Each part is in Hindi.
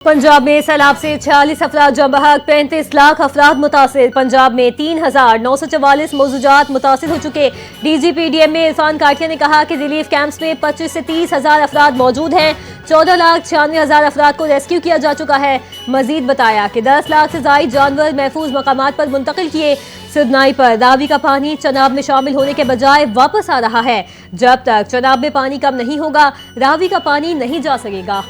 पंजाब में सैलाब से 46 अफराद जम बहक, 35 लाख अफराद मुतासिर। पंजाब में 3,944 मौजूदात मुतासिर हो चुके। DGP DMA इरफान काठिया ने कहा कि रिलीफ कैंप्स में 25 से 30 हजार अफराद मौजूद हैं। 14,96,000 अफराद को रेस्क्यू किया जा चुका है। मजीद बताया कि 10 लाख से ज्यादा जानवर महफूज मकामात पर मुंतकिल किए। सिरनाई पर रावी का पानी चनाब में शामिल होने के बजाय वापस आ रहा है। जब तक चनाब में पानी कम नहीं होगा, रावी का पानी नहीं जा सकेगा।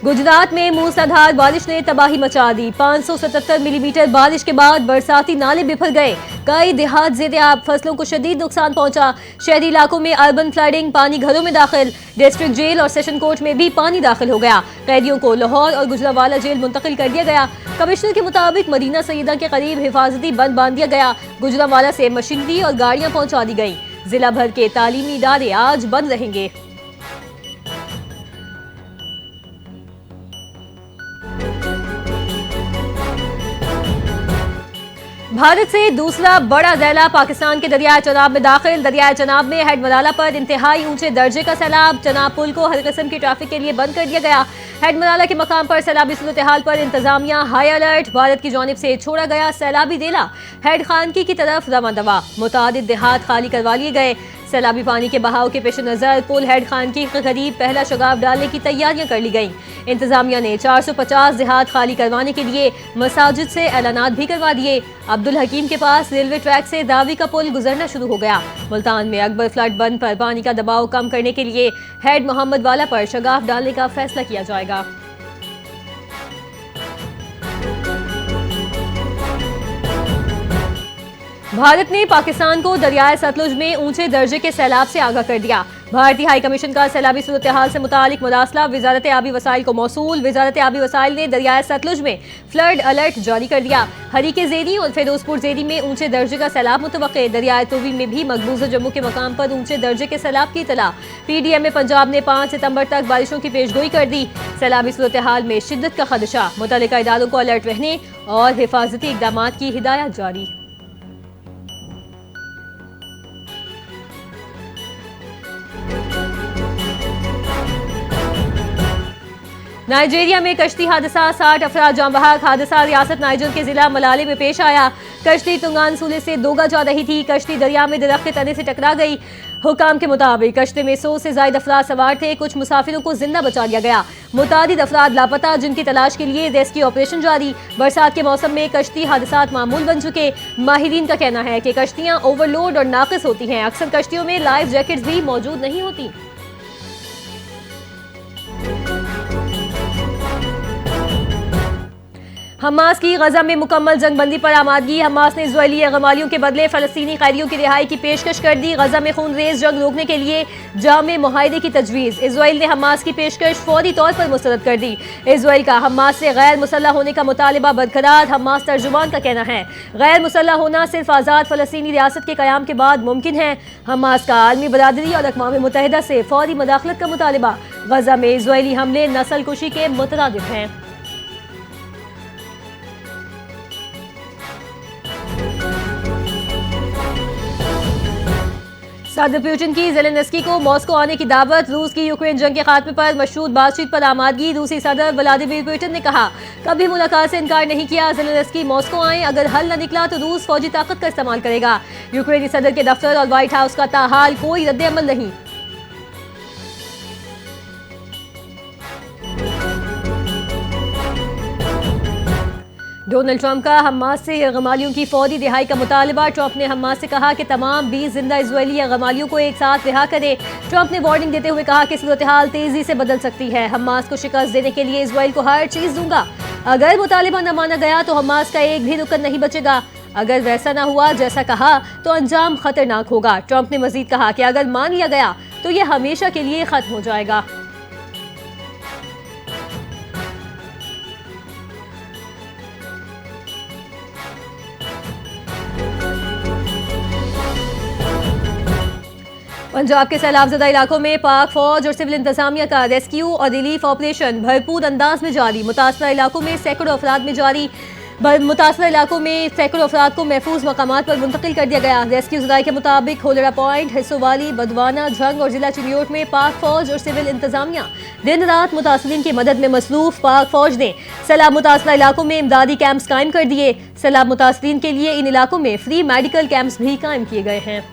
गुजरात में मूसलाधार बारिश ने तबाही मचा दी। 577 मिलीमीटर बारिश के बाद बरसाती नाले बिफर गए। कई देहात ज़ेर-ए-आब, फसलों को शदीद नुकसान पहुंचा। शहरी इलाकों में अर्बन फ्लडिंग, पानी घरों में दाखिल। डिस्ट्रिक्ट जेल और सेशन कोर्ट में भी पानी दाखिल हो गया। कैदियों को लाहौर और गुजरावाला जेल मुंतकिल कर दिया गया। कमिश्नर के मुताबिक मदीना सईदा के करीब हिफाजती बंद बांध दिया गया। गुजरावाला से मशीनरी और गाड़ियां पहुंचा दी गई। जिला भर के तालीमी इदारे आज बंद रहेंगे। भारत से दूसरा बड़ा ज़ैला पाकिस्तान के दरियाए चनाब में दाखिल। दरियाए चनाब में हेड मलाला पर इंतहाई ऊंचे दर्जे का सैलाब। चनाब पुल को हर किस्म की ट्रैफिक के लिए बंद कर दिया गया। हेड मलाला के मकाम पर सैलाबी सूरत हाल पर इंतजामिया हाई अलर्ट। भारत की जानिब से छोड़ा गया सैलाबी डेला हेड खानकी की तरफ रवां दवा। मुतादिद देहात खाली करवा लिए गए। सैलाबी पानी के बहाव के पेश नज़र पुल हेड खानकी के करीब पहला शगाफ डालने की तैयारियां कर ली गईं। इंतजामिया ने 450 देहात खाली करवाने के लिए मसाजिद से ऐलानात भी करवा दिए। अब्दुल हकीम के पास रेलवे ट्रैक से दावी का पुल गुजरना शुरू हो गया। मुल्तान में अकबर फ्लड बंद पर पानी का दबाव कम करने के लिए हेड मोहम्मद वाला पर शगाफ डालने का फैसला किया जाएगा। भारत ने पाकिस्तान को दरियाए सतलुज में ऊंचे दर्जे के सैलाब से आगाह कर दिया। भारतीय हाई कमीशन का सैलाबी सूरत हाल से मुतालिक मुदासला वजारत आबी वसाइल को मौसूल। वजारत आबी वसाइल ने दरियाए सतलुज में फ्लड अलर्ट जारी कर दिया। हरीके ज़ेरी और फिरोजपुर ज़ेरी में ऊंचे दर्जे का सैलाब मुतवक्के। दरियाए तुवी में भी मकबूजा जम्मू के मकाम पर ऊंचे दर्जे के सैलाब की इतला। PDMA पंजाब ने 5 सितंबर तक बारिशों की पेशगोई कर दी। सैलाबी सूरत हाल में शिद्दत का खदशा, मुतल्लिका इदारों को अलर्ट रहने और हिफाजती इकदाम की हिदायत जारी। नाइजीरिया में कश्ती हादसा, 60 अफराद जान बहक। हादसा रियासत नाइजर के जिला मलाले में पेश आया। कश्ती तुंगान सूले से दोगा जा रही थी। कश्ती दरिया में दरख्त के तने से टकरा गई। हुकाम के मुताबिक कश्ती में 100 से ज्यादा अफराद सवार थे। कुछ मुसाफिरों को जिंदा बचा लिया गया। मुतादिद अफराद लापता, जिनकी तलाश के लिए रेस्क्यू ऑपरेशन जारी। बरसात के मौसम में कश्ती हादसात मामूल बन चुके। माहिरीन का कहना है कि कश्तियां ओवरलोड और नाकिस होती हैं। अक्सर कश्तियों में लाइफ जैकेट्स भी मौजूद नहीं होती। हमास की गजा में मुकम्मल जंगबंदी पर आमादगी। हमास ने इजरायली गमालियों के बदले फलस्तीनी कैदियों की रिहाई की पेशकश कर दी। गजा में खूनरेज जंग रोकने के लिए जामे मुआहदे की तजवीज़। इजराइल ने हमास की पेशकश फौरी तौर पर मुस्तरद कर दी। इजराइल का हमास से गैर मुसल्लह होने का मुतालिबा बरकरार। हमास तर्जुमान का कहना है गैर मुसल्लह होना सिर्फ आज़ाद फलस्तीनी रियासत के क़याम के बाद मुमकिन है। हमास का आलमी बरादरी और अक़वाम मुत्तहिदा से फौरी मदाखलत का मुतालिबा। गजा में इजरायली हमले नस्ल कुशी के मुतरादिफ हैं। सदर पुतिन की ज़ेलेंस्की को मॉस्को आने की दावत। रूस की यूक्रेन जंग के खात्मे पर मशरूत बातचीत पर आमादगी। रूसी सदर व्लादिमीर पुतिन ने कहा कभी मुलाकात से इनकार नहीं किया। ज़ेलेंस्की मॉस्को आए, अगर हल न निकला तो रूस फौजी ताकत का इस्तेमाल करेगा। यूक्रेनी सदर के दफ्तर और व्हाइट हाउस का ताहाल कोई रद्द-ए-अमल नहीं। डोनाल्ड ट्रंप का हमास से गमालियों की फौरी रिहाई का मुतालबा। ट्रंप ने हमास से कहा कि तमाम 20 जिंदा इजरायली गमालियों को एक साथ रिहा करे। ट्रंप ने वार्निंग देते हुए कहा कि सूरत हाल तेजी से बदल सकती है। हमास को शिकस्त देने के लिए इजराइल को हर चीज दूंगा। अगर मुतालिबा न माना गया तो हमास का एक भी रुकन नहीं बचेगा। अगर वैसा न हुआ जैसा कहा तो अंजाम खतरनाक होगा। ट्रंप ने मजीद कहा कि अगर मान लिया गया तो यह हमेशा के लिए खत्म हो जाएगा। पंजाब के सैलाबज़दा इलाकों में पाक फौज और सिविल इंतजामिया का रेस्क्यू और रिलीफ ऑपरेशन भरपूर अंदाज में जारी। मुतासरा इलाकों में सैकड़ों अफराद में जारी मुतासर इलाकों में सैकड़ों अफराद को महफूज मकामात पर मुंतकिल कर दिया गया। रेस्क्यू ज़राए के मुताबिक होलरा पॉइंट, हिस्सोवाली, बदवाना, झंग और जिला चिरियोट में पाक फौज और सिविल इंतजामिया दिन रात मुतासरीन की मदद में मसरूफ। पाक फौज ने सैलाब मुतासर इलाकों में इमदादी कैंप्स कायम कर दिए। सैलाब मुतासरीन के लिए इन इलाकों में फ्री मेडिकल कैंप्स भी कायम किए गए हैं।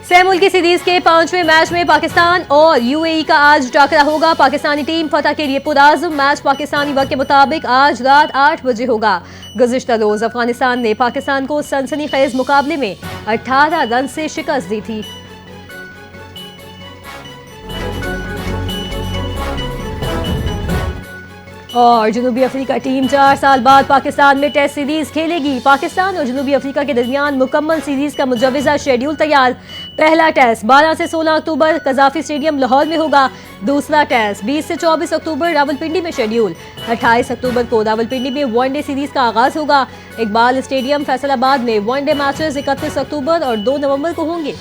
सह मुल्की सीरीज के 5वें मैच में पाकिस्तान और यूएई का आज टाकरा होगा। पाकिस्तानी टीम फतह के लिए पुरआज़्म। मैच पाकिस्तानी वक्त के मुताबिक आज रात 8 बजे होगा। गुज़िश्ता रोज अफगानिस्तान ने पाकिस्तान को सनसनीखेज मुकाबले में 18 रन से शिकस्त दी थी। और जनूबी अफ्रीका टीम 4 साल बाद पाकिस्तान में टेस्ट सीरीज खेलेगी। पाकिस्तान और जनूबी अफ्रीका के दरमियान मुकम्मल सीरीज का मुजव्वज़ा शेड्यूल तैयार। पहला टेस्ट 12 से 16 अक्टूबर कज़ाफ़ी स्टेडियम लाहौर में होगा। दूसरा टेस्ट 20 से 24 अक्टूबर रावलपिंडी में शेड्यूल। 28 अक्टूबर को रावलपिंडी में वनडे सीरीज का आगाज होगा। इकबाल स्टेडियम फैसलाबाद में वनडे मैचेस 31 अक्टूबर और 2 नवंबर को होंगे।